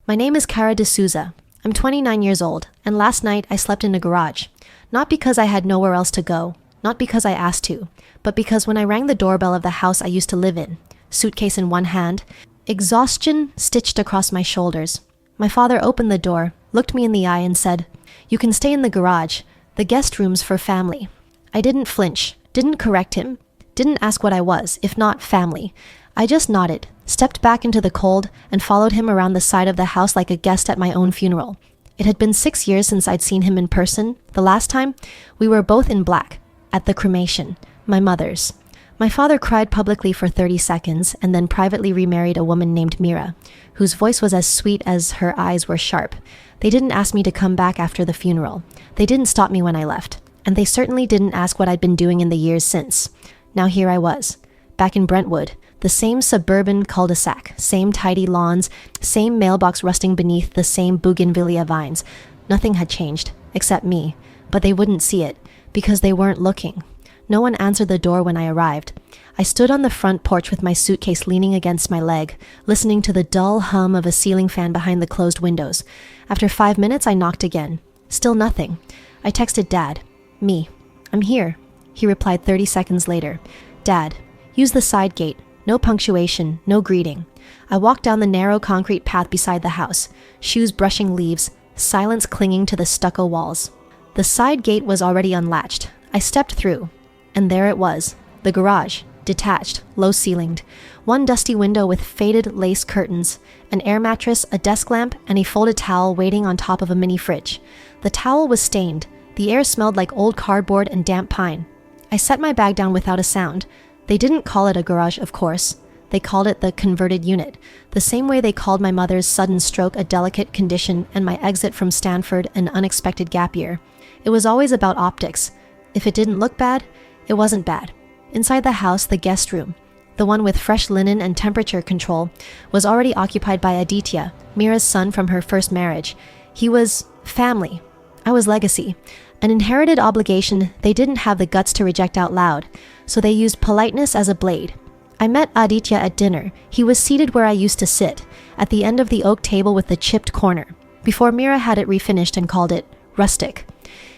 My name is Cara D'Souza. I'm 29 years old, and last night I slept in a garage. Not because I had nowhere else to go, not because I asked to, but because when I rang the doorbell of the house I used to live in, suitcase in one hand, exhaustion stitched across my shoulders, my father opened the door, looked me in the eye and said, "You can stay in the garage. The guest room's for family." I didn't flinch, didn't correct him, didn't ask what I was, if not family. I just nodded, stepped back into the cold, and followed him around the side of the house like a guest at my own funeral. It had been 6 years since I'd seen him in person. The last time, we were both in black, at the cremation, my mother's. My father cried publicly for 30 seconds and then privately remarried a woman named Mira, whose voice was as sweet as her eyes were sharp. They didn't ask me to come back after the funeral. They didn't stop me when I left. And they certainly didn't ask what I'd been doing in the years since. Now here I was, back in Brentwood, the same suburban cul-de-sac, same tidy lawns, same mailbox rusting beneath the same bougainvillea vines. Nothing had changed, except me, but they wouldn't see it, because they weren't looking. No one answered the door when I arrived. I stood on the front porch with my suitcase leaning against my leg, listening to the dull hum of a ceiling fan behind the closed windows. After 5 minutes, I knocked again. Still nothing. I texted Dad. "Me. I'm here." He replied 30 seconds later. "Dad, use the side gate. No punctuation, no greeting." I walked down the narrow concrete path beside the house, shoes brushing leaves, silence clinging to the stucco walls. The side gate was already unlatched. I stepped through, and there it was, the garage, detached, low-ceilinged. One dusty window with faded lace curtains, an air mattress, a desk lamp, and a folded towel waiting on top of a mini fridge. The towel was stained. The air smelled like old cardboard and damp pine. I set my bag down without a sound. They didn't call it a garage, of course. They called it the converted unit, the same way they called my mother's sudden stroke a delicate condition and my exit from Stanford an unexpected gap year. It was always about optics. If it didn't look bad, it wasn't bad. Inside the house, the guest room, the one with fresh linen and temperature control, was already occupied by Aditya, Mira's son from her first marriage. He was family. I was legacy. An inherited obligation they didn't have the guts to reject out loud, so they used politeness as a blade. I met Aditya at dinner. He was seated where I used to sit, at the end of the oak table with the chipped corner, before Mira had it refinished and called it rustic.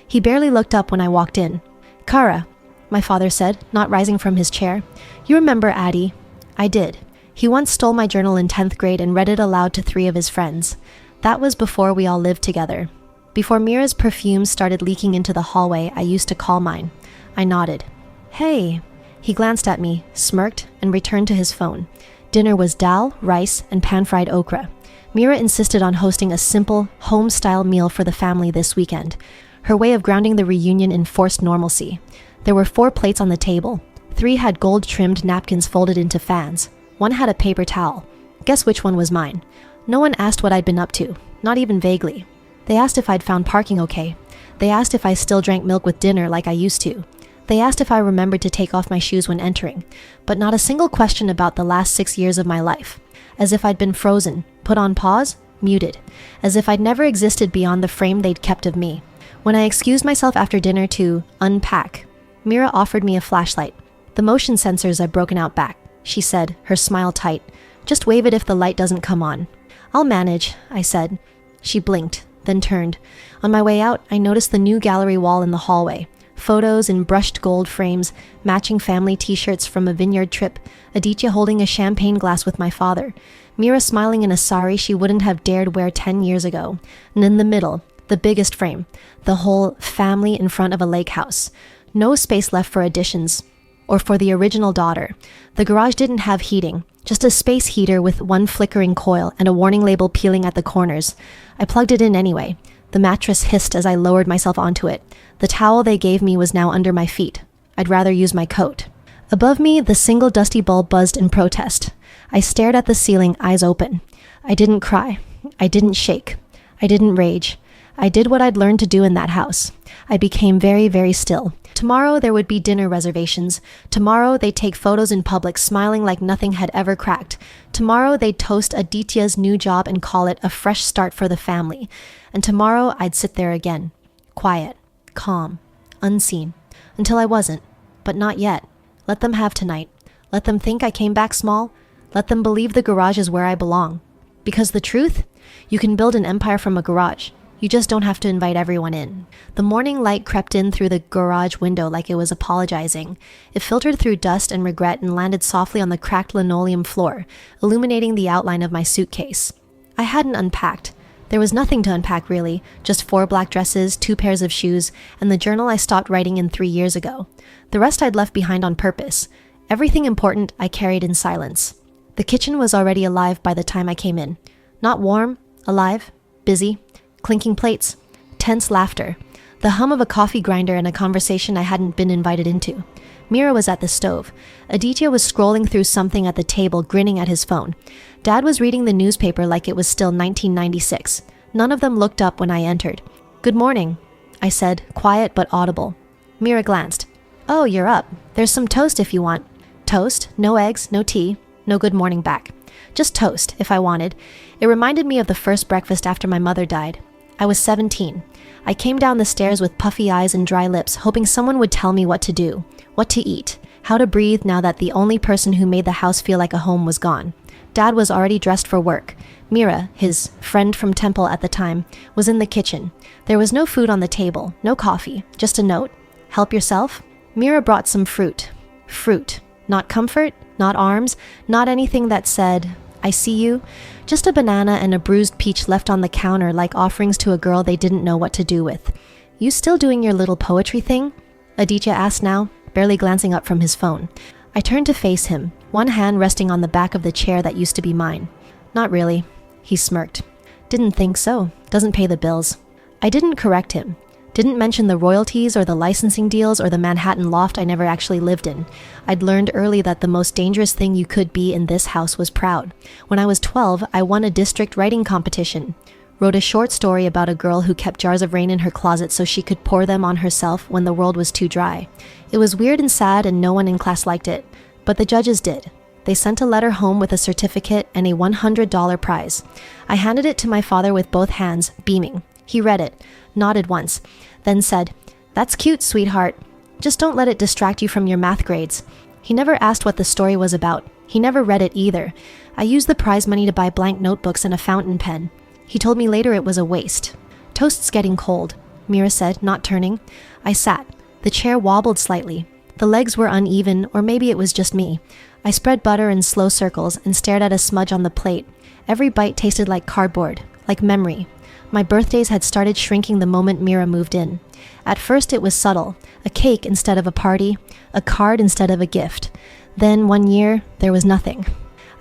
He barely looked up when I walked in. "Cara," my father said, not rising from his chair. "You remember Addy?" I did. He once stole my journal in 10th grade and read it aloud to 3 of his friends. That was before we all lived together. Before Mira's perfume started leaking into the hallway I used to call mine. I nodded. "Hey." He glanced at me, smirked, and returned to his phone. Dinner was dal, rice, and pan-fried okra. Mira insisted on hosting a simple, home-style meal for the family this weekend, her way of grounding the reunion in forced normalcy. There were 4 plates on the table. 3 had gold-trimmed napkins folded into fans. 1 had a paper towel. Guess which one was mine? No one asked what I'd been up to, not even vaguely. They asked if I'd found parking okay. They asked if I still drank milk with dinner like I used to. They asked if I remembered to take off my shoes when entering, but not a single question about the last 6 years of my life. As if I'd been frozen, put on pause, muted. As if I'd never existed beyond the frame they'd kept of me. When I excused myself after dinner to unpack, Mira offered me a flashlight. "The motion sensors are broken out back," she said, her smile tight. "Just wave it if the light doesn't come on." "I'll manage," I said. She blinked, then turned. On my way out, I noticed the new gallery wall in the hallway. Photos in brushed gold frames, matching family t-shirts from a vineyard trip, Aditya holding a champagne glass with my father, Mira smiling in a sari she wouldn't have dared wear 10 years ago, and in the middle, the biggest frame, the whole family in front of a lake house. No space left for additions, or for the original daughter. The garage didn't have heating, just a space heater with 1 flickering coil and a warning label peeling at the corners. I plugged it in anyway. The mattress hissed as I lowered myself onto it. The towel they gave me was now under my feet. I'd rather use my coat. Above me, the single dusty bulb buzzed in protest. I stared at the ceiling, eyes open. I didn't cry. I didn't shake. I didn't rage. I did what I'd learned to do in that house. I became very, very still. Tomorrow there would be dinner reservations. Tomorrow they'd take photos in public, smiling like nothing had ever cracked. Tomorrow they'd toast Aditya's new job and call it a fresh start for the family. And tomorrow I'd sit there again. Quiet, calm, unseen. Until I wasn't. But not yet. Let them have tonight. Let them think I came back small. Let them believe the garage is where I belong. Because the truth? You can build an empire from a garage. You just don't have to invite everyone in. The morning light crept in through the garage window like it was apologizing. It filtered through dust and regret and landed softly on the cracked linoleum floor, illuminating the outline of my suitcase. I hadn't unpacked. There was nothing to unpack really, just 4 black dresses, 2 pairs of shoes, and the journal I stopped writing in 3 years ago. The rest I'd left behind on purpose. Everything important I carried in silence. The kitchen was already alive by the time I came in. Not warm, alive, busy, clinking plates, tense laughter, the hum of a coffee grinder and a conversation I hadn't been invited into. Mira was at the stove. Aditya was scrolling through something at the table, grinning at his phone. Dad was reading the newspaper like it was still 1996. None of them looked up when I entered. "Good morning," I said, quiet but audible. Mira glanced. "Oh, you're up. There's some toast if you want." Toast, no eggs, no tea, no good morning back. Just toast, if I wanted. It reminded me of the first breakfast after my mother died. I was 17. I came down the stairs with puffy eyes and dry lips, hoping someone would tell me what to do, what to eat, how to breathe now that the only person who made the house feel like a home was gone. Dad was already dressed for work. Mira, his friend from Temple at the time, was in the kitchen. There was no food on the table, no coffee, just a note. "Help yourself?" Mira brought some fruit. Fruit. Not comfort, not arms, not anything that said, "I see you." Just a banana and a bruised peach left on the counter like offerings to a girl they didn't know what to do with. "You still doing your little poetry thing?" Aditya asked now, barely glancing up from his phone. I turned to face him, one hand resting on the back of the chair that used to be mine. "Not really," he smirked. "Didn't think so. Doesn't pay the bills." I didn't correct him. Didn't mention the royalties or the licensing deals or the Manhattan loft I never actually lived in. I'd learned early that the most dangerous thing you could be in this house was proud. When I was 12, I won a district writing competition. Wrote a short story about a girl who kept jars of rain in her closet so she could pour them on herself when the world was too dry. It was weird and sad and no one in class liked it. But the judges did. They sent a letter home with a certificate and a $100 prize. I handed it to my father with both hands, beaming. He read it, nodded once, then said, "That's cute, sweetheart. Just don't let it distract you from your math grades." He never asked what the story was about. He never read it either. I used the prize money to buy blank notebooks and a fountain pen. He told me later it was a waste. "Toast's getting cold," Mira said, not turning. I sat. The chair wobbled slightly. The legs were uneven, or maybe it was just me. I spread butter in slow circles and stared at a smudge on the plate. Every bite tasted like cardboard, like memory. My birthdays had started shrinking the moment Mira moved in. At first it was subtle, a cake instead of a party, a card instead of a gift. Then one year, there was nothing.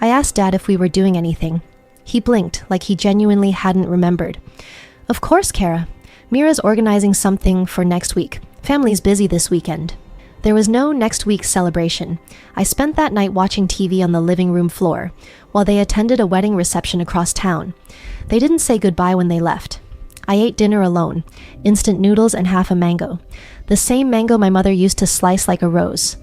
I asked Dad if we were doing anything. He blinked like he genuinely hadn't remembered. "Of course, Kara. Mira's organizing something for next week. Family's busy this weekend." There was no next week's celebration. I spent that night watching TV on the living room floor, while they attended a wedding reception across town. They didn't say goodbye when they left. I ate dinner alone, instant noodles and half a mango. The same mango my mother used to slice like a rose.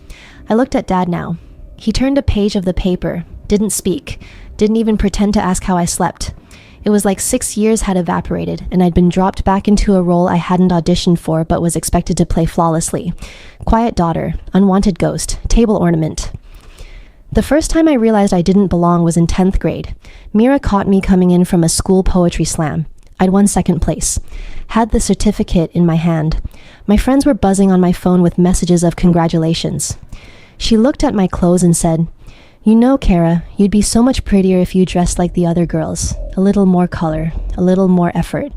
I looked at Dad now. He turned a page of the paper, didn't speak, didn't even pretend to ask how I slept. It was like 6 years had evaporated, and I'd been dropped back into a role I hadn't auditioned for but was expected to play flawlessly. Quiet daughter, unwanted ghost, table ornament. The first time I realized I didn't belong was in 10th grade. Mira caught me coming in from a school poetry slam. I'd won second place. Had the certificate in my hand. My friends were buzzing on my phone with messages of congratulations. She looked at my clothes and said, "You know, Kara, you'd be so much prettier if you dressed like the other girls. A little more color, a little more effort."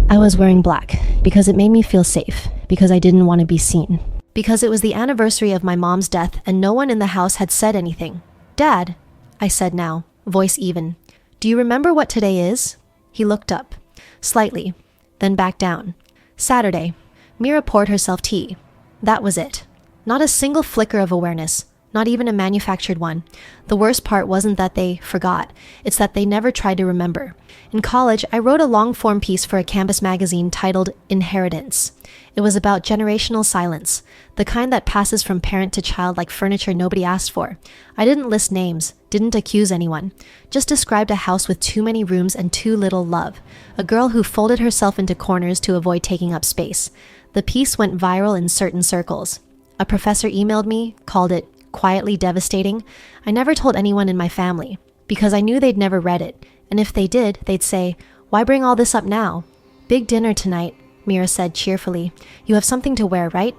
I was wearing black because it made me feel safe, because I didn't want to be seen. Because it was the anniversary of my mom's death and no one in the house had said anything. "Dad," I said now, voice even, "do you remember what today is?" He looked up, slightly, then back down. Saturday. Mira poured herself tea. That was it. Not a single flicker of awareness. Not even a manufactured one. The worst part wasn't that they forgot. It's that they never tried to remember. In college, I wrote a long-form piece for a campus magazine titled Inheritance. It was about generational silence, the kind that passes from parent to child like furniture nobody asked for. I didn't list names, didn't accuse anyone, just described a house with too many rooms and too little love. A girl who folded herself into corners to avoid taking up space. The piece went viral in certain circles. A professor emailed me, called it quietly devastating. I never told anyone in my family, because I knew they'd never read it. And if they did, they'd say, "Why bring all this up now?" "Big dinner tonight," Mira said cheerfully. "You have something to wear, right?"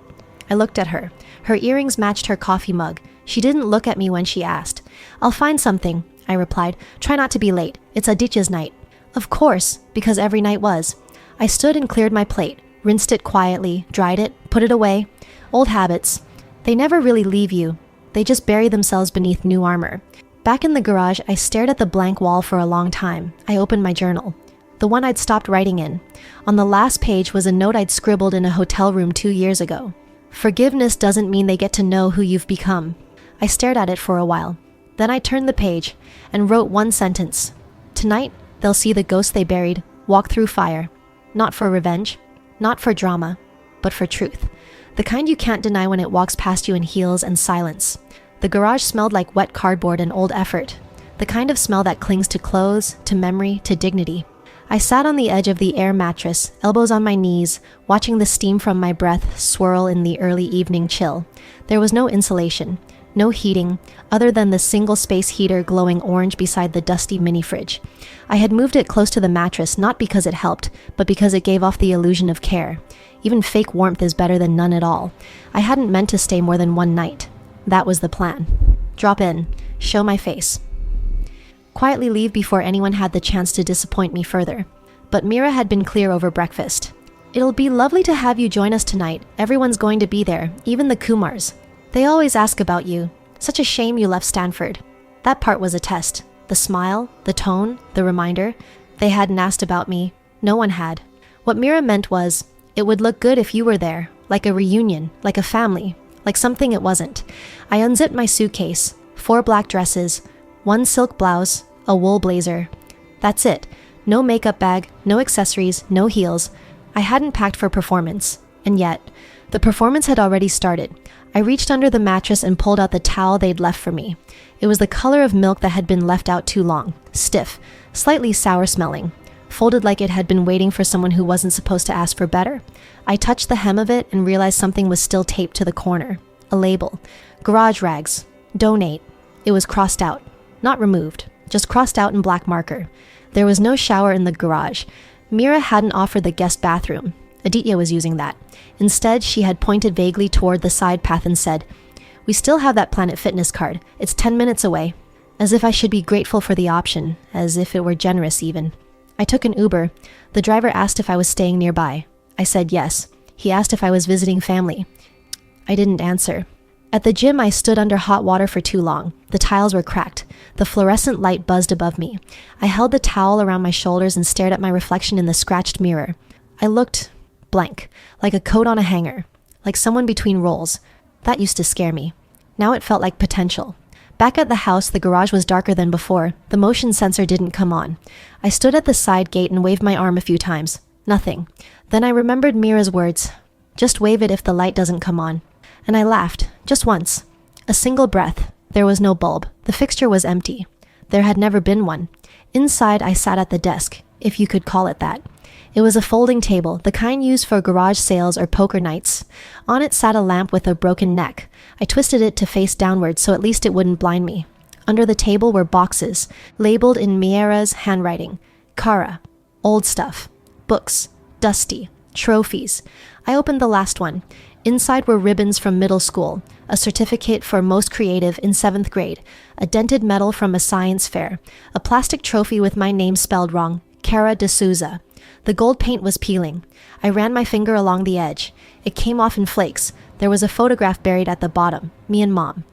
I looked at her. Her earrings matched her coffee mug. She didn't look at me when she asked. "I'll find something," I replied. "Try not to be late. It's Aditya's night." Of course, because every night was. I stood and cleared my plate, rinsed it quietly, dried it, put it away. Old habits. They never really leave you. They just bury themselves beneath new armor. Back in the garage, I stared at the blank wall for a long time. I opened my journal. The one I'd stopped writing in. On the last page was a note I'd scribbled in a hotel room 2 years ago. "Forgiveness doesn't mean they get to know who you've become." I stared at it for a while. Then I turned the page and wrote one sentence. "Tonight, they'll see the ghost they buried walk through fire. Not for revenge, not for drama, but for truth. The kind you can't deny when it walks past you in heels and silence." The garage smelled like wet cardboard and old effort. The kind of smell that clings to clothes, to memory, to dignity. I sat on the edge of the air mattress, elbows on my knees, watching the steam from my breath swirl in the early evening chill. There was no insulation, no heating, other than the single-space heater glowing orange beside the dusty mini-fridge. I had moved it close to the mattress not because it helped, but because it gave off the illusion of care. Even fake warmth is better than none at all. I hadn't meant to stay more than one night. That was the plan. Drop in, show my face. Quietly leave before anyone had the chance to disappoint me further. But Mira had been clear over breakfast. "It'll be lovely to have you join us tonight. Everyone's going to be there, even the Kumars. They always ask about you. Such a shame you left Stanford." That part was a test. The smile, the tone, the reminder. They hadn't asked about me. No one had. What Mira meant was, it would look good if you were there, like a reunion, like a family, like something it wasn't. I unzipped my suitcase. 4 black dresses, 1 silk blouse, a wool blazer. That's it. No makeup bag, no accessories, no heels. I hadn't packed for performance. And yet, the performance had already started. I reached under the mattress and pulled out the towel they'd left for me. It was the color of milk that had been left out too long. Stiff, slightly sour smelling. Folded like it had been waiting for someone who wasn't supposed to ask for better. I touched the hem of it and realized something was still taped to the corner. A label. Garage rags. Donate. It was crossed out. Not removed. Just crossed out in black marker. There was no shower in the garage. Mira hadn't offered the guest bathroom. Aditya was using that. Instead, she had pointed vaguely toward the side path and said, "We still have that Planet Fitness card. It's 10 minutes away." As if I should be grateful for the option. As if it were generous even. I took an Uber. The driver asked if I was staying nearby. I said yes. He asked if I was visiting family. I didn't answer. At the gym, I stood under hot water for too long. The tiles were cracked. The fluorescent light buzzed above me. I held the towel around my shoulders and stared at my reflection in the scratched mirror. I looked blank, like a coat on a hanger, like someone between roles. That used to scare me. Now it felt like potential. Back at the house, the garage was darker than before. The motion sensor didn't come on. I stood at the side gate and waved my arm a few times. Nothing. Then I remembered Mira's words. "Just wave it if the light doesn't come on." And I laughed, just once. A single breath. There was no bulb. The fixture was empty. There had never been one. Inside, I sat at the desk, if you could call it that. It was a folding table, the kind used for garage sales or poker nights. On it sat a lamp with a broken neck. I twisted it to face downward so at least it wouldn't blind me. Under the table were boxes, labeled in Miera's handwriting. Kara. Old stuff. Books. Dusty. Trophies. I opened the last one. Inside were ribbons from middle school, a certificate for most creative in 7th grade, a dented medal from a science fair, a plastic trophy with my name spelled wrong, Cara de Souza. The gold paint was peeling. I ran my finger along the edge. It came off in flakes. There was a photograph buried at the bottom, me and Mom.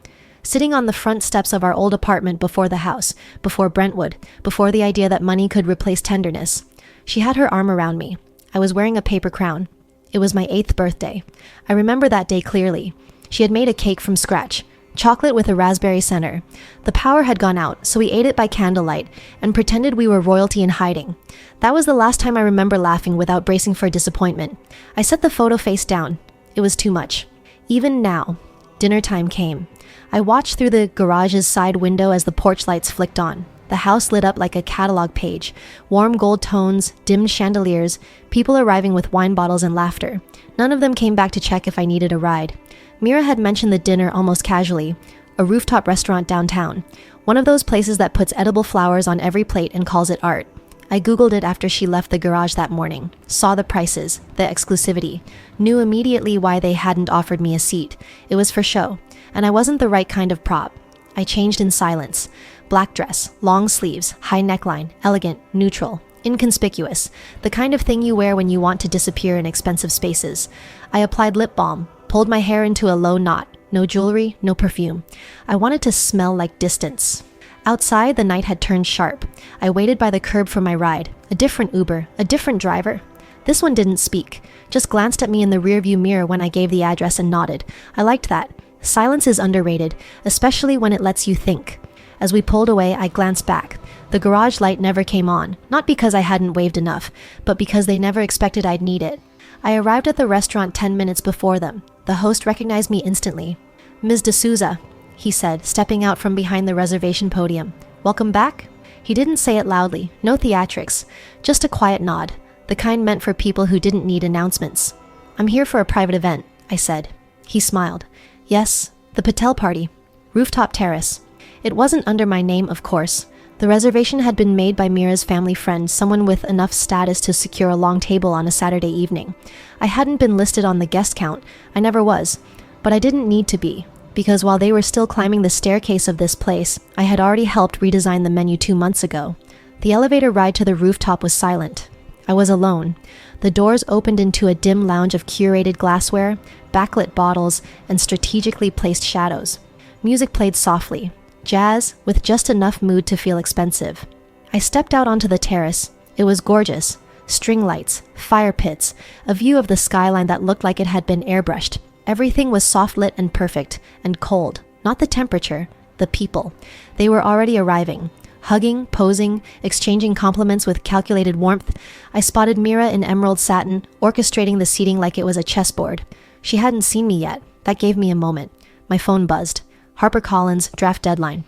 Sitting on the front steps of our old apartment before the house, before Brentwood, before the idea that money could replace tenderness. She had her arm around me. I was wearing a paper crown. It was my 8th birthday. I remember that day clearly. She had made a cake from scratch, chocolate with a raspberry center. The power had gone out, so we ate it by candlelight and pretended we were royalty in hiding. That was the last time I remember laughing without bracing for disappointment. I set the photo face down. It was too much. Even now, dinner time came. I watched through the garage's side window as the porch lights flicked on. The house lit up like a catalog page. Warm gold tones, dimmed chandeliers, people arriving with wine bottles and laughter. None of them came back to check if I needed a ride. Mira had mentioned the dinner almost casually. a rooftop restaurant downtown. One of those places that puts edible flowers on every plate and calls it art. I Googled it after she left the garage that morning, saw the prices, the exclusivity, knew immediately why they hadn't offered me a seat. It was for show, and I wasn't the right kind of prop. I changed in silence. Black dress, long sleeves, high neckline, elegant, neutral, inconspicuous, the kind of thing you wear when you want to disappear in expensive spaces. I applied lip balm, pulled my hair into a low knot, no jewelry, no perfume. I wanted to smell like distance. Outside, the night had turned sharp. I waited by the curb for my ride. A different Uber, a different driver. This one didn't speak, just glanced at me in the rearview mirror when I gave the address and nodded. I liked that. Silence is underrated, especially when it lets you think. As we pulled away, I glanced back. The garage light never came on, not because I hadn't waved enough, but because they never expected I'd need it. I arrived at the restaurant 10 minutes before them. The host recognized me instantly. "Ms. D'Souza," he said, stepping out from behind the reservation podium. "Welcome back?" He didn't say it loudly, no theatrics, just a quiet nod, the kind meant for people who didn't need announcements. "I'm here for a private event," I said. He smiled. "Yes, the Patel party. Rooftop terrace." It wasn't under my name, of course. The reservation had been made by Mira's family friend, someone with enough status to secure a long table on a Saturday evening. I hadn't been listed on the guest count. I never was. But I didn't need to be, because while they were still climbing the staircase of this place, I had already helped redesign the menu 2 months ago. The elevator ride to the rooftop was silent. I was alone. The doors opened into a dim lounge of curated glassware, backlit bottles, and strategically placed shadows. Music played softly. Jazz, with just enough mood to feel expensive. I stepped out onto the terrace. It was gorgeous. String lights, fire pits, a view of the skyline that looked like it had been airbrushed. Everything was soft-lit and perfect, and cold. Not the temperature, the people. They were already arriving. Hugging, posing, exchanging compliments with calculated warmth. I spotted Mira in emerald satin, orchestrating the seating like it was a chessboard. She hadn't seen me yet. That gave me a moment. My phone buzzed. HarperCollins, draft deadline.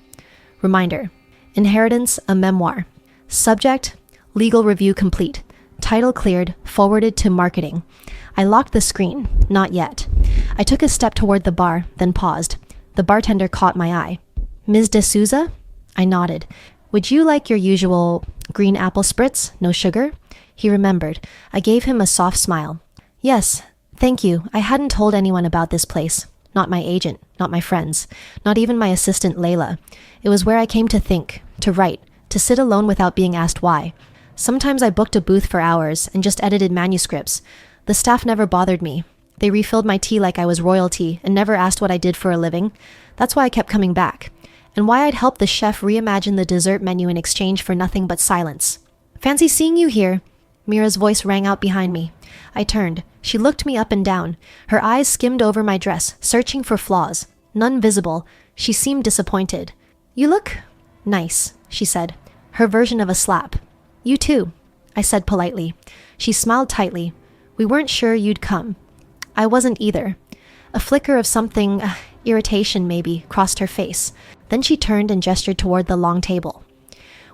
Reminder. Inheritance, a memoir. Subject, legal review complete. Title cleared, forwarded to marketing. I locked the screen. Not yet. I took a step toward the bar, then paused. The bartender caught my eye. "Ms. D'Souza?" I nodded. "Would you like your usual green apple spritz, no sugar?" He remembered. I gave him a soft smile. "Yes, thank you. I hadn't told anyone about this place. Not my agent, not my friends, not even my assistant Layla. It was where I came to think, to write, to sit alone without being asked why. Sometimes I booked a booth for hours and just edited manuscripts. The staff never bothered me. They refilled my tea like I was royalty and never asked what I did for a living. That's why I kept coming back. And why I'd help the chef reimagine the dessert menu in exchange for nothing but silence. "Fancy seeing you here." Mira's voice rang out behind me. I turned. She looked me up and down. Her eyes skimmed over my dress, searching for flaws. None visible. She seemed disappointed. "You look nice," she said. Her version of a slap. "You too," I said politely. She smiled tightly. "We weren't sure you'd come." I wasn't either. A flicker of something, irritation maybe, crossed her face. Then she turned and gestured toward the long table.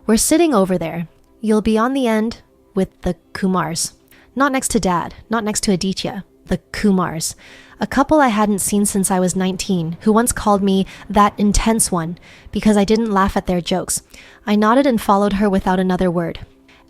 "We're sitting over there. You'll be on the end with the Kumars. Not next to Dad, not next to Aditya. The Kumars. A couple I hadn't seen since I was 19, who once called me that intense one because I didn't laugh at their jokes. I nodded and followed her without another word.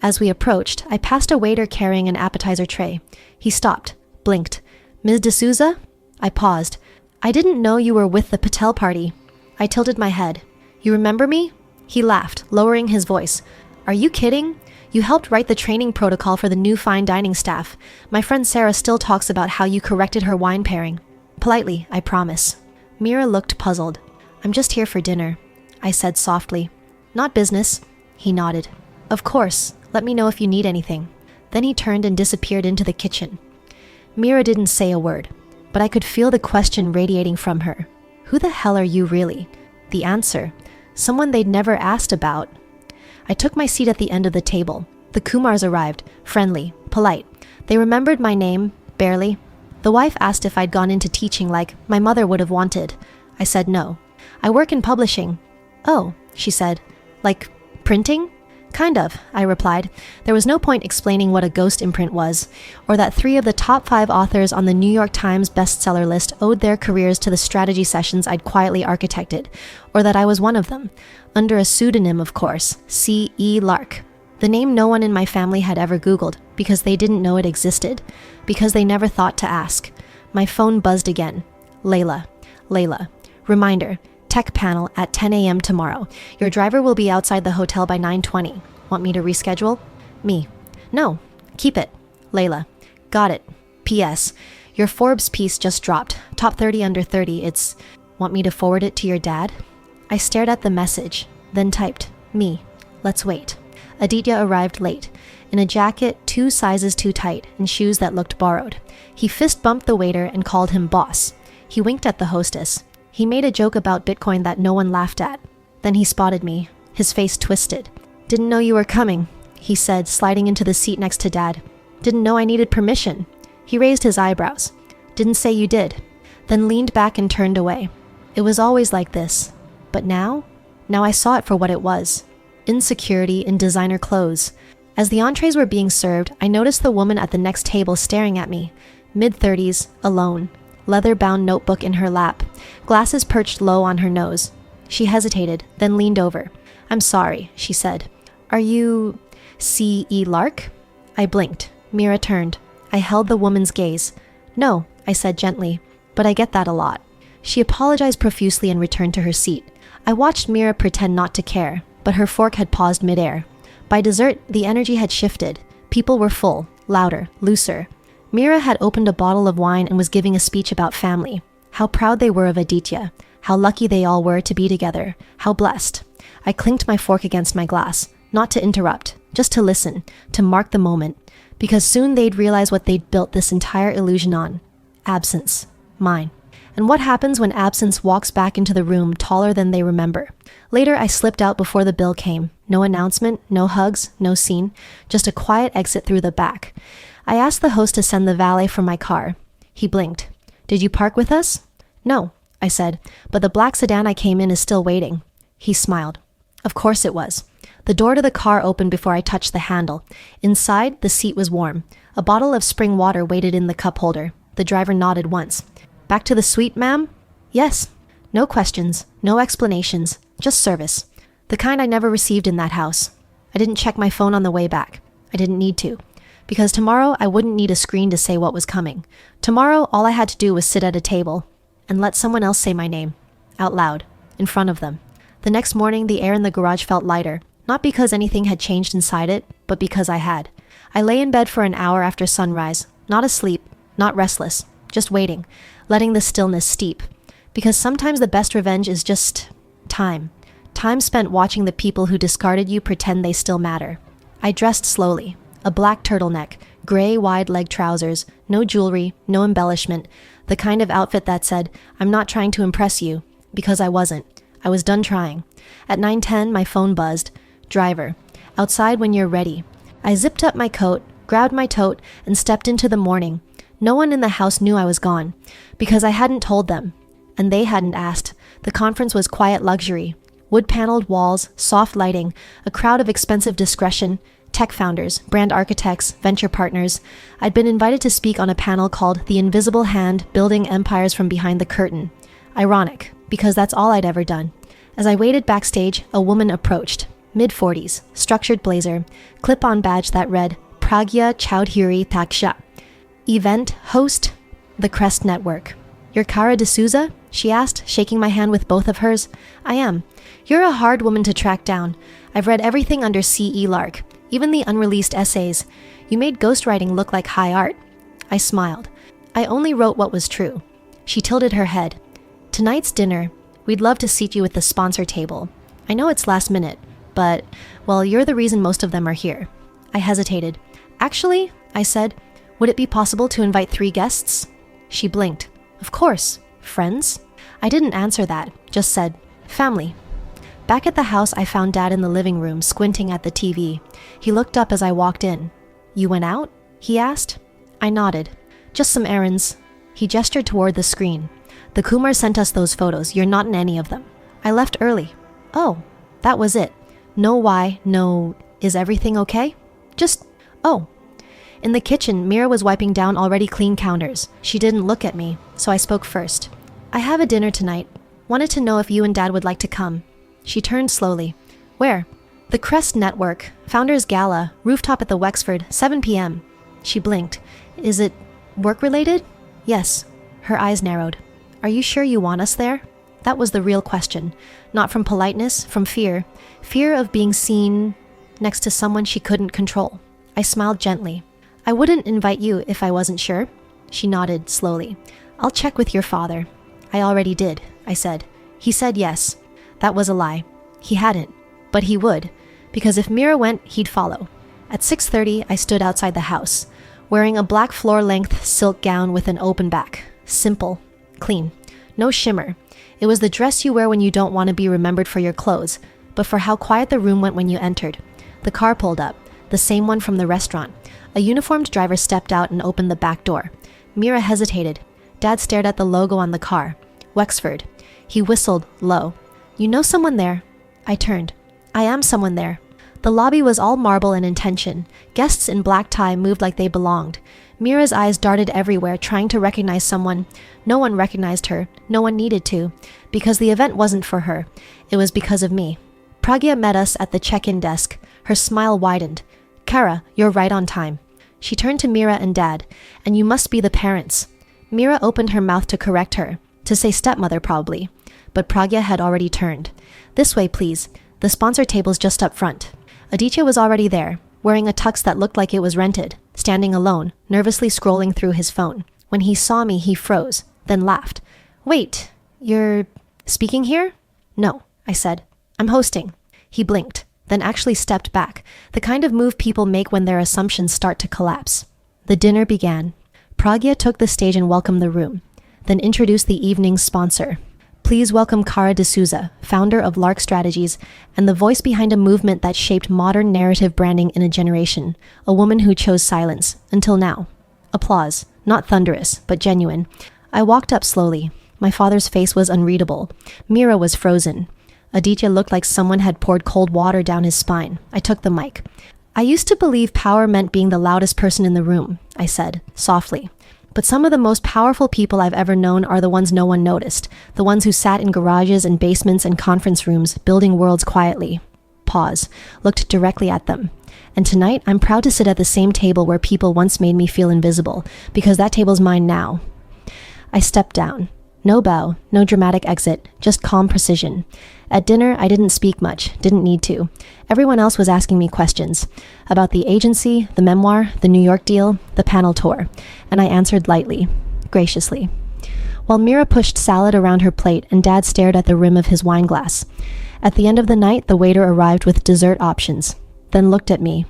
As we approached, I passed a waiter carrying an appetizer tray. He stopped, blinked. "Ms. D'Souza?" I paused. "I didn't know you were with the Patel party." I tilted my head. "You remember me?" He laughed, lowering his voice. "Are you kidding? You helped write the training protocol for the new fine dining staff. My friend Sarah still talks about how you corrected her wine pairing. Politely, I promise." Mira looked puzzled. "I'm just here for dinner," I said softly. "Not business." He nodded. "Of course. Let me know if you need anything." Then he turned and disappeared into the kitchen. Mira didn't say a word, but I could feel the question radiating from her. Who the hell are you really? The answer. Someone they'd never asked about. I took my seat at the end of the table. The Kumars arrived, friendly, polite. They remembered my name, barely. The wife asked if I'd gone into teaching like my mother would have wanted. I said no. "I work in publishing." "Oh," she said. "Like printing?" Kind of, I replied. There was no point explaining what a ghost imprint was, or that 3 of the top 5 authors on the New York Times bestseller list owed their careers to the strategy sessions I'd quietly architected, or that I was one of them. Under a pseudonym, of course, C.E. Lark. The name no one in my family had ever Googled, because they didn't know it existed, because they never thought to ask. My phone buzzed again. Layla. Reminder. Tech panel at 10 a.m. tomorrow. Your driver will be outside the hotel by 9:20. Want me to reschedule? Me. No. Keep it. Layla. Got it. P.S. Your Forbes piece just dropped. Top 30 under 30. It's... Want me to forward it to your dad? I stared at the message, then typed, me. Let's wait. Aditya arrived late, in a jacket 2 sizes too tight and shoes that looked borrowed. He fist-bumped the waiter and called him boss. He winked at the hostess. He made a joke about Bitcoin that no one laughed at. Then he spotted me, his face twisted. Didn't know you were coming, he said, sliding into the seat next to Dad. Didn't know I needed permission. He raised his eyebrows. Didn't say you did. Then leaned back and turned away. It was always like this. But now I saw it for what it was. Insecurity in designer clothes. As the entrees were being served, I noticed the woman at the next table staring at me. Mid-30s, alone. Leather-bound notebook in her lap. Glasses perched low on her nose. She hesitated, then leaned over. I'm sorry, she said. Are you... C.E. Lark? I blinked. Mira turned. I held the woman's gaze. No, I said gently, but I get that a lot. She apologized profusely and returned to her seat. I watched Mira pretend not to care, but her fork had paused midair. By dessert, the energy had shifted. People were full, louder, looser. Mira had opened a bottle of wine and was giving a speech about family. How proud they were of Aditya. How lucky they all were to be together. How blessed. I clinked my fork against my glass, not to interrupt, just to listen, to mark the moment, because soon they'd realize what they'd built this entire illusion on. Absence. Mine. And what happens when absence walks back into the room taller than they remember? Later, I slipped out before the bill came. No announcement, no hugs, no scene, just a quiet exit through the back. I asked the host to send the valet for my car. He blinked. Did you park with us? No, I said, but the black sedan I came in is still waiting. He smiled. Of course it was. The door to the car opened before I touched the handle. Inside, the seat was warm. A bottle of spring water waited in the cup holder. The driver nodded once. Back to the suite, ma'am? Yes. No questions, no explanations, just service. The kind I never received in that house. I didn't check my phone on the way back. I didn't need to. Because tomorrow, I wouldn't need a screen to say what was coming. Tomorrow, all I had to do was sit at a table and let someone else say my name. Out loud. In front of them. The next morning, the air in the garage felt lighter. Not because anything had changed inside it, but because I had. I lay in bed for an hour after sunrise. Not asleep, not restless. Just waiting. Letting the stillness steep. Because sometimes the best revenge is just time. Time spent watching the people who discarded you pretend they still matter. I dressed slowly. A black turtleneck, gray wide-leg trousers, no jewelry, no embellishment, the kind of outfit that said, I'm not trying to impress you, because I wasn't. I was done trying. At 9:10, my phone buzzed. Driver. Outside when you're ready. I zipped up my coat, grabbed my tote, and stepped into the morning. No one in the house knew I was gone, because I hadn't told them. And they hadn't asked. The conference was quiet luxury. Wood-paneled walls, soft lighting, a crowd of expensive discretion, tech founders, brand architects, venture partners. I'd been invited to speak on a panel called The Invisible Hand, Building Empires from Behind the Curtain. Ironic, because that's all I'd ever done. As I waited backstage, a woman approached. Mid-40s, structured blazer, clip-on badge that read, Pragya Chowdhury Taksha. Event host, The Crest Network. You're Cara D'Souza? She asked, shaking my hand with both of hers. I am. You're a hard woman to track down. I've read everything under C.E. Lark. Even the unreleased essays. You made ghostwriting look like high art. I smiled. I only wrote what was true. She tilted her head. Tonight's dinner, we'd love to seat you at the sponsor table. I know it's last minute, but, well, you're the reason most of them are here. I hesitated. Actually, I said, would it be possible to invite 3 guests? She blinked. Of course. Friends? I didn't answer that, just said, family. Back at the house, I found Dad in the living room, squinting at the TV. He looked up as I walked in. You went out? He asked. I nodded. Just some errands. He gestured toward the screen. The Kumar sent us those photos. You're not in any of them. I left early. Oh, that was it. No why, no Is everything okay? Oh. In the kitchen, Mira was wiping down already clean counters. She didn't look at me, so I spoke first. I have a dinner tonight. Wanted to know if you and Dad would like to come. She turned slowly. Where? The Crest Network, Founders Gala, rooftop at the Wexford, 7 p.m. She blinked. Is it work-related? Yes. Her eyes narrowed. Are you sure you want us there? That was the real question. Not from politeness, from fear. Fear of being seen next to someone she couldn't control. I smiled gently. I wouldn't invite you if I wasn't sure. She nodded slowly. I'll check with your father. I already did, I said. He said yes. That was a lie. He hadn't. But he would. Because if Mira went, he'd follow. At 6:30, I stood outside the house, wearing a black floor-length silk gown with an open back. Simple. Clean. No shimmer. It was the dress you wear when you don't want to be remembered for your clothes, but for how quiet the room went when you entered. The car pulled up, the same one from the restaurant. A uniformed driver stepped out and opened the back door. Mira hesitated. Dad stared at the logo on the car. Wexford. He whistled low. You know someone there? I turned. I am someone there. The lobby was all marble and intention. Guests in black tie moved like they belonged. Mira's eyes darted everywhere, trying to recognize someone. No one recognized her. No one needed to. Because the event wasn't for her. It was because of me. Pragya met us at the check-in desk. Her smile widened. Kara, you're right on time. She turned to Mira and Dad. And you must be the parents. Mira opened her mouth to correct her. To say stepmother, probably. But Pragya had already turned. This way, please. The sponsor table's just up front. Aditya was already there, wearing a tux that looked like it was rented, standing alone, nervously scrolling through his phone. When he saw me, he froze, then laughed. Wait, you're speaking here? No, I said. I'm hosting. He blinked, then actually stepped back, the kind of move people make when their assumptions start to collapse. The dinner began. Pragya took the stage and welcomed the room, then introduced the evening's sponsor. Please welcome Cara D'Souza, founder of Lark Strategies, and the voice behind a movement that shaped modern narrative branding in a generation, a woman who chose silence, until now. Applause, not thunderous, but genuine. I walked up slowly. My father's face was unreadable. Mira was frozen. Aditya looked like someone had poured cold water down his spine. I took the mic. I used to believe power meant being the loudest person in the room, I said, softly. But some of the most powerful people I've ever known are the ones no one noticed, the ones who sat in garages and basements and conference rooms, building worlds quietly. Pause. Looked directly at them. And tonight, I'm proud to sit at the same table where people once made me feel invisible, because that table's mine now. I stepped down. No bow, no dramatic exit, just calm precision. At dinner, I didn't speak much, didn't need to. Everyone else was asking me questions about the agency, the memoir, the New York deal, the panel tour, and I answered lightly, graciously. While Mira pushed salad around her plate and Dad stared at the rim of his wine glass. At the end of the night, the waiter arrived with dessert options, then looked at me.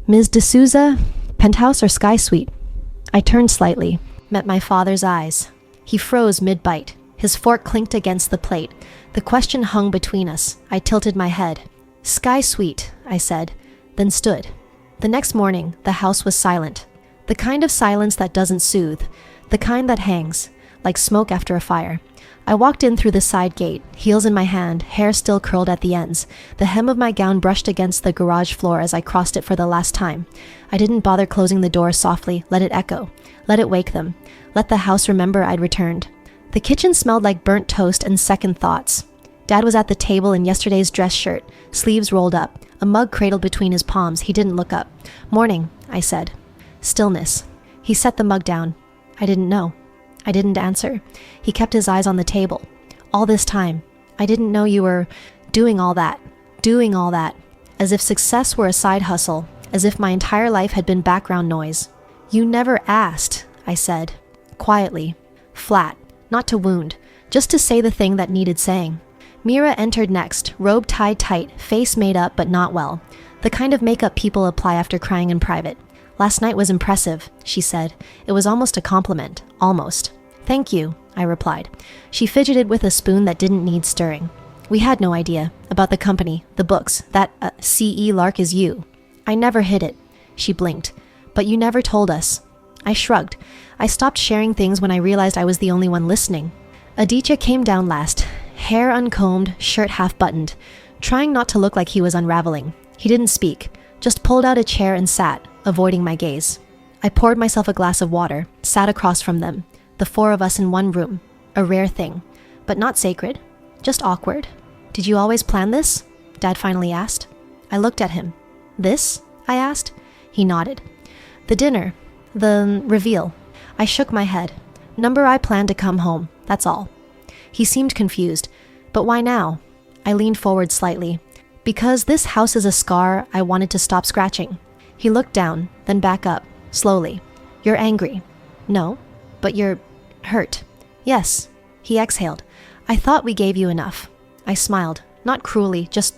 Ms. D'Souza, penthouse or sky suite? I turned slightly, met my father's eyes. He froze mid-bite. His fork clinked against the plate. The question hung between us. I tilted my head. Sky suite, I said, then stood. The next morning, the house was silent. The kind of silence that doesn't soothe. The kind that hangs, like smoke after a fire. I walked in through the side gate, heels in my hand, hair still curled at the ends. The hem of my gown brushed against the garage floor as I crossed it for the last time. I didn't bother closing the door softly, let it echo. Let it wake them. Let the house remember I'd returned. The kitchen smelled like burnt toast and second thoughts. Dad was at the table in yesterday's dress shirt, sleeves rolled up, a mug cradled between his palms. He didn't look up. Morning, I said. Stillness. He set the mug down. I didn't know. I didn't answer. He kept his eyes on the table. All this time, I didn't know you were doing all that, as if success were a side hustle, as if my entire life had been background noise. You never asked, I said, quietly, flat, not to wound, just to say the thing that needed saying. Mira entered next, robe tied tight, face made up but not well, the kind of makeup people apply after crying in private. Last night was impressive, she said. It was almost a compliment, almost. Thank you, I replied. She fidgeted with a spoon that didn't need stirring. We had no idea about the company, the books, that CE Lark is you. I never hid it. She blinked. But you never told us. I shrugged. I stopped sharing things when I realized I was the only one listening. Aditya came down last, hair uncombed, shirt half buttoned, trying not to look like he was unraveling. He didn't speak, just pulled out a chair and sat, avoiding my gaze. I poured myself a glass of water, sat across from them, the four of us in one room, a rare thing, but not sacred, just awkward. Did you always plan this? Dad finally asked. I looked at him. This? I asked. He nodded. The dinner. The reveal. I shook my head. Number I planned to come home, that's all. He seemed confused. But why now? I leaned forward slightly. Because this house is a scar I wanted to stop scratching. He looked down, then back up, slowly. You're angry. No, but you're hurt. Yes. He exhaled. I thought we gave you enough. I smiled, not cruelly, just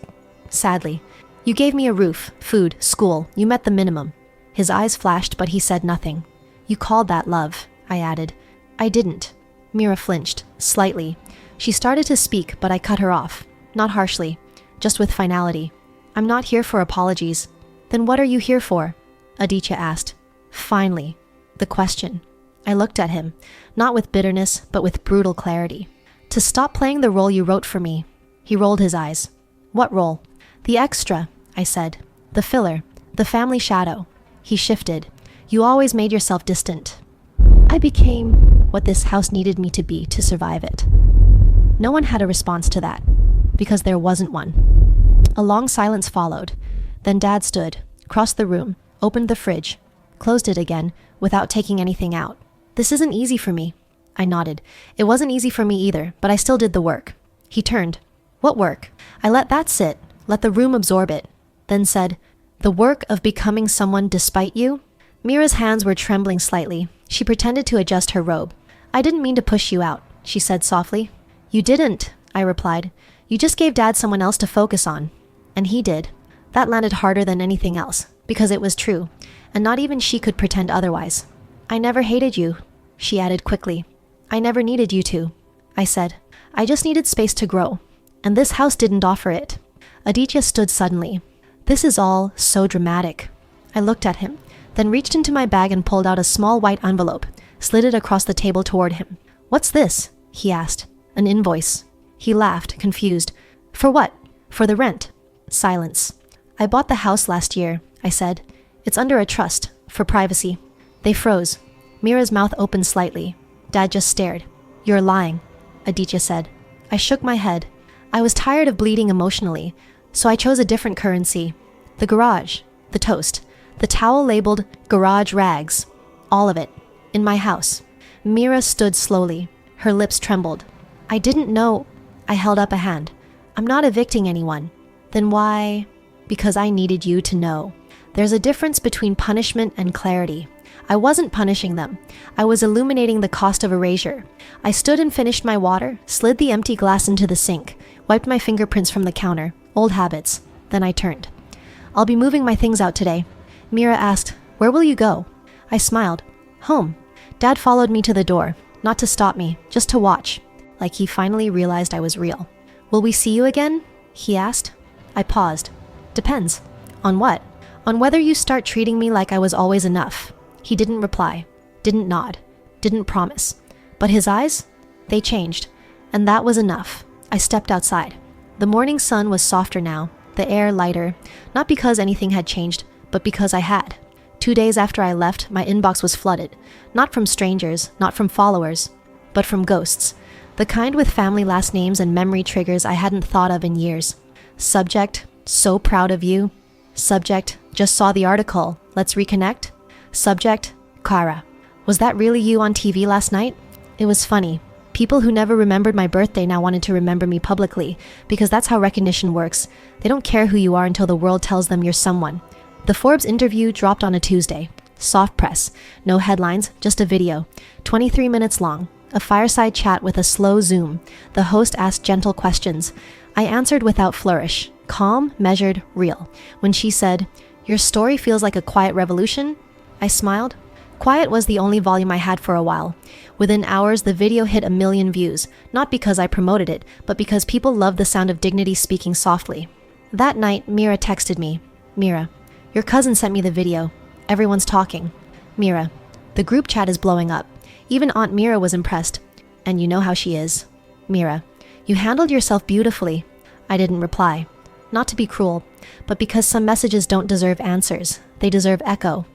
sadly. You gave me a roof, food, school. You met the minimum. His eyes flashed, but he said nothing. You called that love, I added. I didn't. Mira flinched, slightly. She started to speak, but I cut her off. Not harshly, just with finality. I'm not here for apologies. Then what are you here for? Aditya asked. Finally. The question. I looked at him, not with bitterness, but with brutal clarity. To stop playing the role you wrote for me. He rolled his eyes. What role? The extra, I said. The filler. The family shadow. He shifted. You always made yourself distant. I became what this house needed me to be to survive it. No one had a response to that, because there wasn't one. A long silence followed. Then Dad stood, crossed the room, opened the fridge, closed it again, without taking anything out. This isn't easy for me. I nodded. It wasn't easy for me either, but I still did the work. He turned. What work? I let that sit, let the room absorb it, then said, the work of becoming someone despite you? Mira's hands were trembling slightly. She pretended to adjust her robe. I didn't mean to push you out, she said softly. You didn't, I replied. You just gave Dad someone else to focus on. And he did. That landed harder than anything else, because it was true, and not even she could pretend otherwise. I never hated you, she added quickly. I never needed you to, I said. I just needed space to grow, and this house didn't offer it. Aditya stood suddenly. This is all so dramatic. I looked at him, then reached into my bag and pulled out a small white envelope, slid it across the table toward him. What's this? He asked. An invoice. He laughed, confused. For what? For the rent. Silence. I bought the house last year, I said. It's under a trust, for privacy. They froze. Mira's mouth opened slightly. Dad just stared. You're lying, Aditya said. I shook my head. I was tired of bleeding emotionally, so I chose a different currency. The garage, the toast, the towel labeled garage rags. All of it. In my house. Mira stood slowly. Her lips trembled. I didn't know. I held up a hand. I'm not evicting anyone. Then why? Because I needed you to know. There's a difference between punishment and clarity. I wasn't punishing them. I was illuminating the cost of erasure. I stood and finished my water, slid the empty glass into the sink, wiped my fingerprints from the counter. Old habits. Then I turned. I'll be moving my things out today. Mira asked, where will you go? I smiled. Home. Dad followed me to the door, not to stop me, just to watch, like he finally realized I was real. Will we see you again? He asked. I paused. Depends. On what? On whether you start treating me like I was always enough. He didn't reply, didn't nod, didn't promise. But his eyes? They changed. And that was enough. I stepped outside. The morning sun was softer now, the air lighter, not because anything had changed, but because I had. 2 days after I left, my inbox was flooded. Not from strangers, not from followers, but from ghosts. The kind with family last names and memory triggers I hadn't thought of in years. Subject, so proud of you. Subject, just saw the article, let's reconnect. Subject, Kara. Was that really you on TV last night? It was funny. People who never remembered my birthday now wanted to remember me publicly, because that's how recognition works. They don't care who you are until the world tells them you're someone. The Forbes interview dropped on a Tuesday. Soft press. No headlines, just a video. 23 minutes long. A fireside chat with a slow zoom. The host asked gentle questions. I answered without flourish. Calm, measured, real. When she said, your story feels like a quiet revolution, I smiled. Quiet was the only volume I had for a while. Within hours, the video hit 1 million views, not because I promoted it, but because people loved the sound of dignity speaking softly. That night, Mira texted me. Mira, your cousin sent me the video. Everyone's talking. Mira, the group chat is blowing up. Even Aunt Mira was impressed. And you know how she is. Mira, you handled yourself beautifully. I didn't reply. Not to be cruel, but because some messages don't deserve answers. They deserve echo.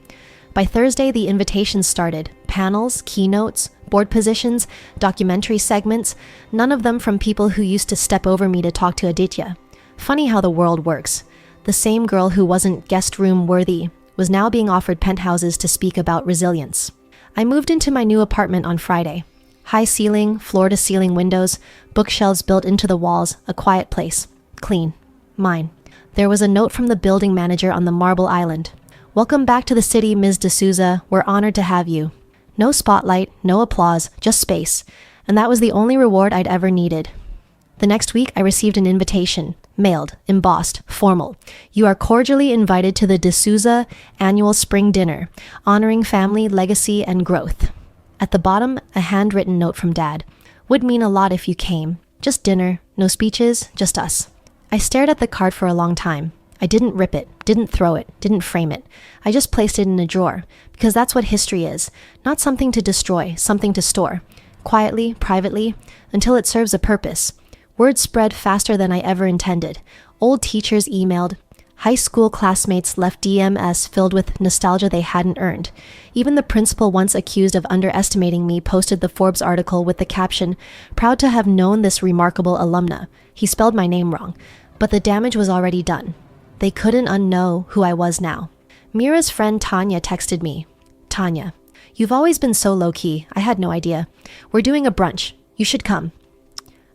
By Thursday, the invitations started. Panels, keynotes, board positions, documentary segments, none of them from people who used to step over me to talk to Aditya. Funny how the world works. The same girl who wasn't guest room worthy was now being offered penthouses to speak about resilience. I moved into my new apartment on Friday. High ceiling, floor-to-ceiling windows, bookshelves built into the walls, a quiet place. Clean. Mine. There was a note from the building manager on the Marble Island. "Welcome back to the city, Ms. D'Souza. We're honored to have you." No spotlight, no applause, just space. And that was the only reward I'd ever needed. The next week, I received an invitation. Mailed, embossed, formal. "You are cordially invited to the D'Souza annual spring dinner, honoring family, legacy, and growth." At the bottom, a handwritten note from Dad. "Would mean a lot if you came. Just dinner, no speeches, just us." I stared at the card for a long time. I didn't rip it, didn't throw it, didn't frame it. I just placed it in a drawer, because that's what history is. Not something to destroy, something to store. Quietly, privately, until it serves a purpose. Word spread faster than I ever intended. Old teachers emailed. High school classmates left DMs filled with nostalgia they hadn't earned. Even the principal, once accused of underestimating me, posted the Forbes article with the caption, "Proud to have known this remarkable alumna." He spelled my name wrong, but the damage was already done. They couldn't unknow who I was now. Mira's friend Tanya texted me. "Tanya, you've always been so low-key. I had no idea. We're doing a brunch. You should come."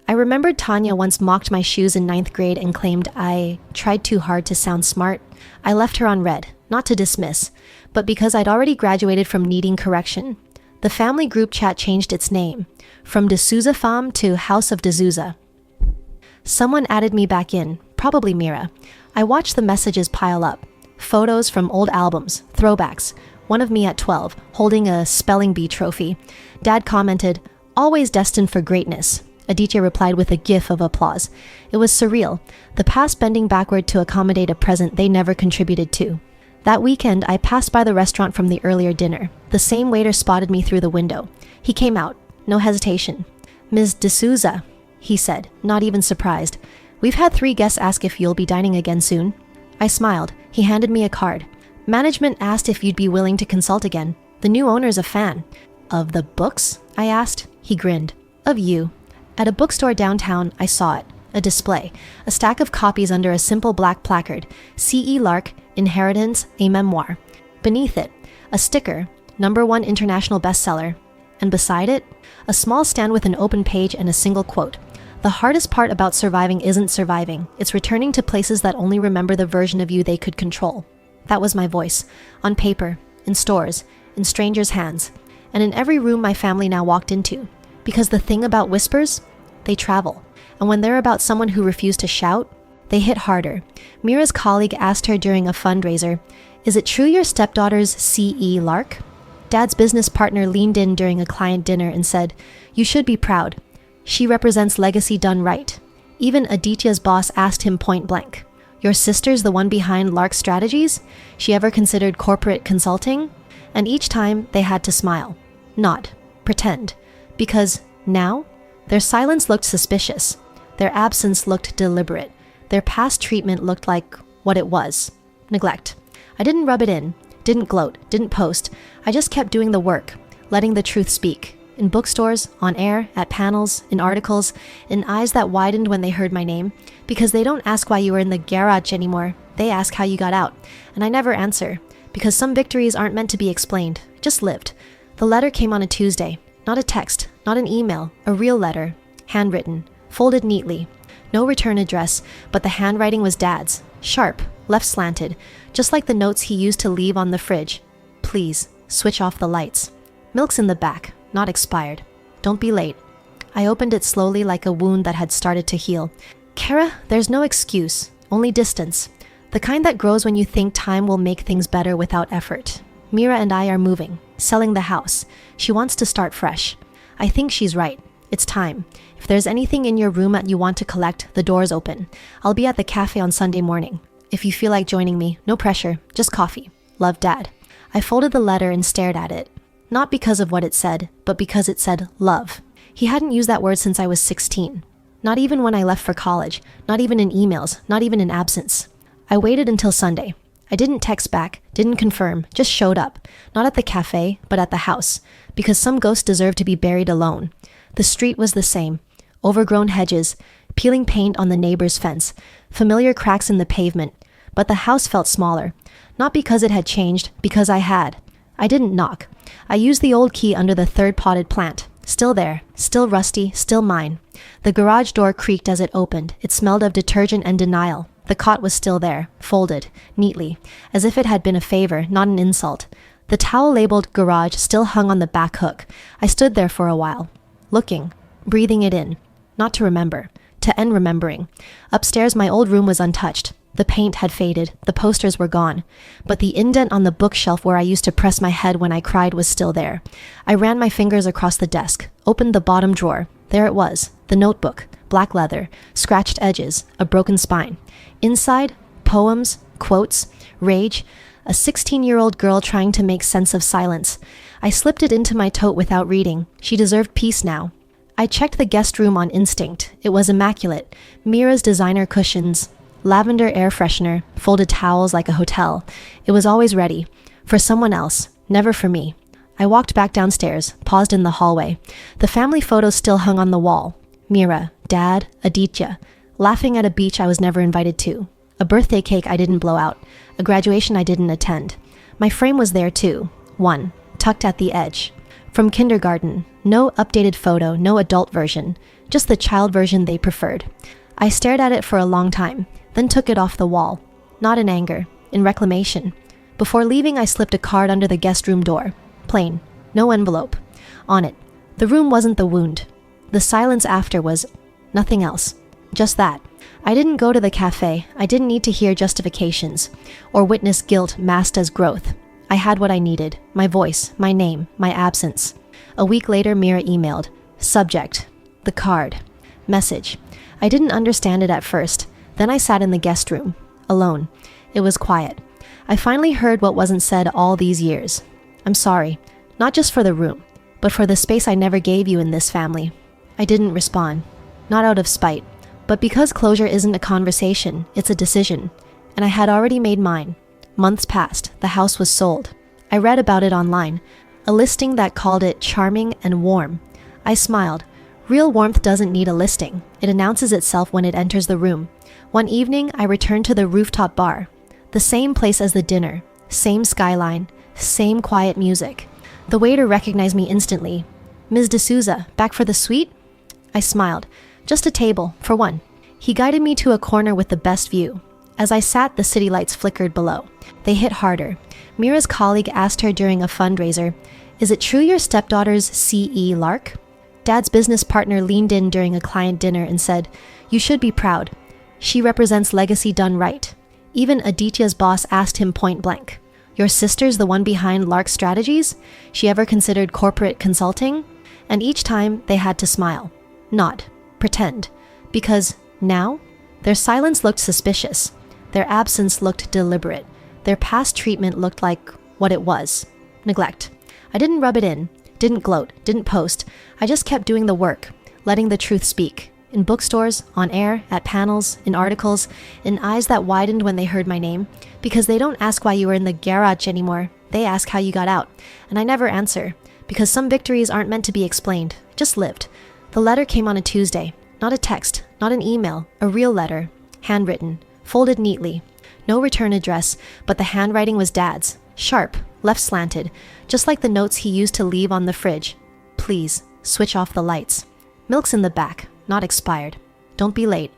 I remembered Tanya once mocked my shoes in 9th grade and claimed I tried too hard to sound smart. I left her on red, not to dismiss, but because I'd already graduated from needing correction. The family group chat changed its name, from D'Souza Fam to House of D'Souza. Someone added me back in, probably Mira. I watched the messages pile up. Photos from old albums, throwbacks. One of me at 12, holding a spelling bee trophy. Dad commented, "Always destined for greatness." Aditya replied with a gif of applause. It was surreal, the past bending backward to accommodate a present they never contributed to. That weekend, I passed by the restaurant from the earlier dinner. The same waiter spotted me through the window. He came out, no hesitation. "Ms. D'Souza," he said, not even surprised. "We've had 3 guests ask if you'll be dining again soon." I smiled. He handed me a card. "Management asked if you'd be willing to consult again. The new owner's a fan." "Of the books?" I asked. He grinned. "Of you." At a bookstore downtown, I saw it. A display. A stack of copies under a simple black placard. C.E. Lark, Inheritance, a Memoir. Beneath it, a sticker, #1 international bestseller. And beside it, a small stand with an open page and a single quote. "The hardest part about surviving isn't surviving. It's returning to places that only remember the version of you they could control." That was my voice. On paper, in stores, in strangers' hands, and in every room my family now walked into. Because the thing about whispers, they travel. And when they're about someone who refused to shout, they hit harder. Mira's colleague asked her during a fundraiser, "Is it true your stepdaughter's C.E. Lark?" Dad's business partner leaned in during a client dinner and said, "You should be proud. She represents legacy done right." Even Aditya's boss asked him point blank, "Your sister's the one behind Lark Strategies? She ever considered corporate consulting?" And each time they had to smile. Nod. Pretend. Because now, their silence looked suspicious. Their absence looked deliberate. Their past treatment looked like what it was. Neglect. I didn't rub it in, didn't gloat, didn't post. I just kept doing the work, letting the truth speak. In bookstores, on air, at panels, in articles, in eyes that widened when they heard my name. Because they don't ask why you were in the garage anymore. They ask how you got out. And I never answer. Because some victories aren't meant to be explained, just lived. The letter came on a Tuesday. Not a text, not an email, a real letter, handwritten, folded neatly. No return address, but the handwriting was Dad's, sharp, left slanted, just like the notes he used to leave on the fridge. "Please, switch off the lights. Milk's in the back, not expired. Don't be late." I opened it slowly like a wound that had started to heal. "Kara, there's no excuse, only distance. The kind that grows when you think time will make things better without effort. Mira and I are moving, selling the house. She wants to start fresh. I think she's right. It's time. If there's anything in your room that you want to collect, the door's open. I'll be at the cafe on Sunday morning. If you feel like joining me, no pressure, just coffee. Love, Dad." I folded the letter and stared at it. Not because of what it said, but because it said love. He hadn't used that word since I was 16. Not even when I left for college, not even in emails, not even in absence. I waited until Sunday. I didn't text back, didn't confirm, just showed up. Not at the cafe, but at the house. Because some ghost deserved to be buried alone. The street was the same. Overgrown hedges, peeling paint on the neighbor's fence, familiar cracks in the pavement. But the house felt smaller. Not because it had changed, because I had. I didn't knock. I used the old key under the third potted plant. Still there, still rusty, still mine. The garage door creaked as it opened. It smelled of detergent and denial. The cot was still there, folded, neatly, as if it had been a favor, not an insult. The towel labeled garage still hung on the back hook. I stood there for a while, looking, breathing it in. Not to remember, to end remembering. Upstairs, my old room was untouched. The paint had faded, the posters were gone, but the indent on the bookshelf where I used to press my head when I cried was still there. I ran my fingers across the desk, opened the bottom drawer. There it was, the notebook, black leather, scratched edges, a broken spine. Inside, poems, quotes, rage, a 16-year-old girl trying to make sense of silence. I slipped it into my tote without reading. She deserved peace now. I checked the guest room on instinct. It was immaculate. Mira's designer cushions, lavender air freshener, folded towels like a hotel. It was always ready. For someone else, never for me. I walked back downstairs, paused in the hallway. The family photos still hung on the wall. Mira, Dad, Aditya, laughing at a beach I was never invited to. A birthday cake I didn't blow out. A graduation I didn't attend. My frame was there too. One, tucked at the edge. From kindergarten. No updated photo, no adult version. Just the child version they preferred. I stared at it for a long time, then took it off the wall. Not in anger, in reclamation. Before leaving, I slipped a card under the guest room door. Plain. No envelope. On it. The room wasn't the wound. The silence after was nothing else. Just that. I didn't go to the cafe. I didn't need to hear justifications or witness guilt masked as growth. I had what I needed. My voice, my name, my absence. A week later, Mira emailed. Subject. The card. Message. I didn't understand it at first. Then I sat in the guest room. Alone. It was quiet. I finally heard what wasn't said all these years. I'm sorry. Not just for the room, but for the space I never gave you in this family. I didn't respond. Not out of spite. But because closure isn't a conversation, it's a decision. And I had already made mine. Months passed. The house was sold. I read about it online. A listing that called it charming and warm. I smiled. Real warmth doesn't need a listing. It announces itself when it enters the room. One evening, I returned to the rooftop bar. The same place as the dinner. Same skyline. Same quiet music. The waiter recognized me instantly. Ms. D'Souza, back for the suite? I smiled. Just a table, for one. He guided me to a corner with the best view. As I sat, the city lights flickered below. They hit harder. Mira's colleague asked her during a fundraiser, "Is it true your stepdaughter's CE Lark?" Dad's business partner leaned in during a client dinner and said, "You should be proud. She represents legacy done right." Even Aditya's boss asked him point blank, "Your sister's the one behind Lark strategies? She ever considered corporate consulting?" And each time they had to smile. Nod. Pretend. Because now, their silence looked suspicious. Their absence looked deliberate. Their past treatment looked like what it was. Neglect. I didn't rub it in, didn't gloat, didn't post. I just kept doing the work, letting the truth speak. In bookstores, on air, at panels, in articles, in eyes that widened when they heard my name. Because they don't ask why you were in the garage anymore. They ask how you got out. And I never answer. Because some victories aren't meant to be explained, just lived. The letter came on a Tuesday. Not a text, not an email, a real letter. Handwritten, folded neatly. No return address, but the handwriting was Dad's. Sharp, left slanted, just like the notes he used to leave on the fridge. Please, switch off the lights. Milk's in the back, not expired. Don't be late.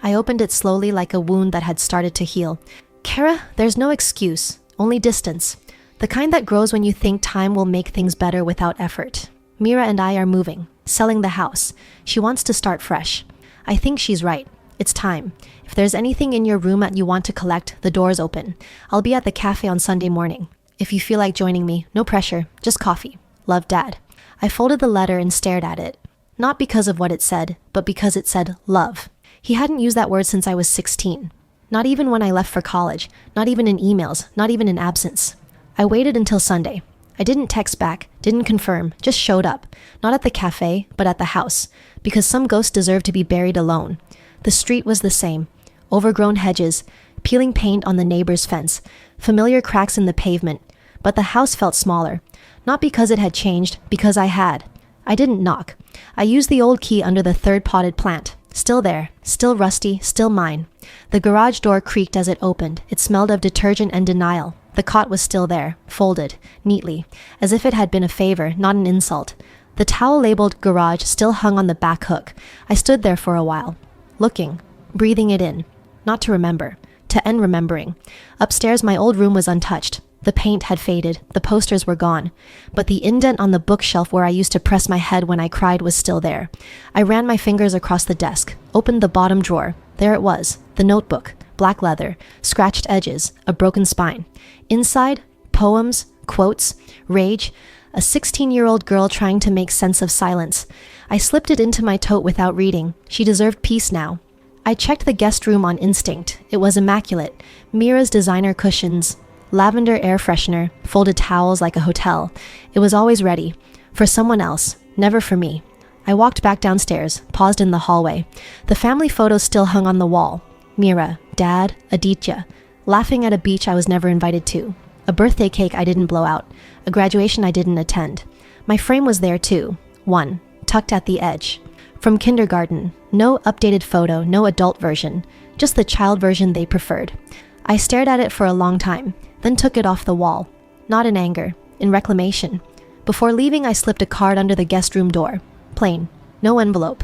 I opened it slowly like a wound that had started to heal. Kara, there's no excuse, only distance. The kind that grows when you think time will make things better without effort. Mira and I are moving, selling the house. She wants to start fresh. I think she's right. It's time. If there's anything in your room that you want to collect, the door's open. I'll be at the cafe on Sunday morning. If you feel like joining me, no pressure, just coffee. Love, Dad. I folded the letter and stared at it. Not because of what it said, but because it said love. He hadn't used that word since I was 16. Not even when I left for college. Not even in emails. Not even in absence. I waited until Sunday. I didn't text back, didn't confirm, just showed up. Not at the cafe, but at the house. Because some ghost deserved to be buried alone. The street was the same. Overgrown hedges, peeling paint on the neighbor's fence, familiar cracks in the pavement. But the house felt smaller. Not because it had changed, because I had. I didn't knock. I used the old key under the third potted plant. Still there, still rusty, still mine. The garage door creaked as it opened. It smelled of detergent and denial. The cot was still there, folded, neatly, as if it had been a favor, not an insult. The towel labeled garage still hung on the back hook. I stood there for a while, looking, breathing it in. Not to remember, to end remembering. Upstairs, my old room was untouched. The paint had faded, the posters were gone, but the indent on the bookshelf where I used to press my head when I cried was still there. I ran my fingers across the desk, opened the bottom drawer. There it was, the notebook, black leather, scratched edges, a broken spine. Inside, poems, quotes, rage, a 16-year-old girl trying to make sense of silence. I slipped it into my tote without reading. She deserved peace now. I checked the guest room on instinct. It was immaculate. Mira's designer cushions, lavender air freshener, folded towels like a hotel. It was always ready. For someone else, never for me. I walked back downstairs, paused in the hallway. The family photos still hung on the wall. Mira, Dad, Aditya, laughing at a beach I was never invited to. A birthday cake I didn't blow out. A graduation I didn't attend. My frame was there too. One, tucked at the edge. From kindergarten. No updated photo, no adult version. Just the child version they preferred. I stared at it for a long time, then took it off the wall. Not in anger, in reclamation. Before leaving, I slipped a card under the guest room door. Plain. No envelope.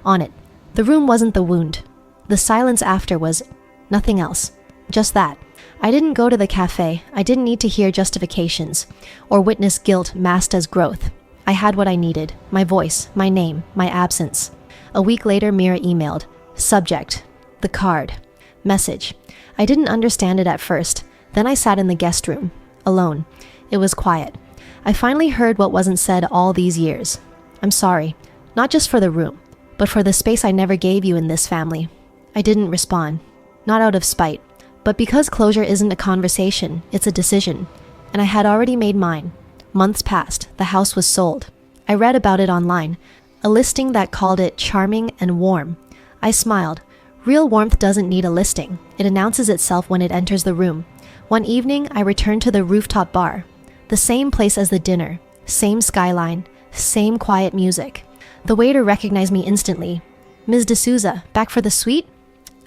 On it. The room wasn't the wound. The silence after was nothing else. Just that. I didn't go to the cafe. I didn't need to hear justifications or witness guilt masked as growth. I had what I needed. My voice, my name, my absence. A week later, Mira emailed. Subject. The card. Message. I didn't understand it at first. Then I sat in the guest room. Alone. It was quiet. I finally heard what wasn't said all these years. I'm sorry. Not just for the room, but for the space I never gave you in this family. I didn't respond. Not out of spite. But because closure isn't a conversation, it's a decision. And I had already made mine. Months passed. The house was sold. I read about it online. A listing that called it charming and warm. I smiled. Real warmth doesn't need a listing. It announces itself when it enters the room. One evening, I returned to the rooftop bar. The same place as the dinner. Same skyline. Same quiet music. The waiter recognized me instantly. Ms. D'Souza, back for the suite?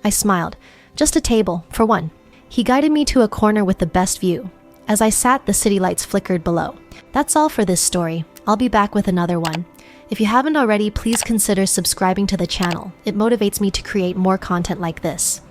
I smiled. Just a table, for one. He guided me to a corner with the best view. As I sat, the city lights flickered below. That's all for this story. I'll be back with another one. If you haven't already, please consider subscribing to the channel. It motivates me to create more content like this.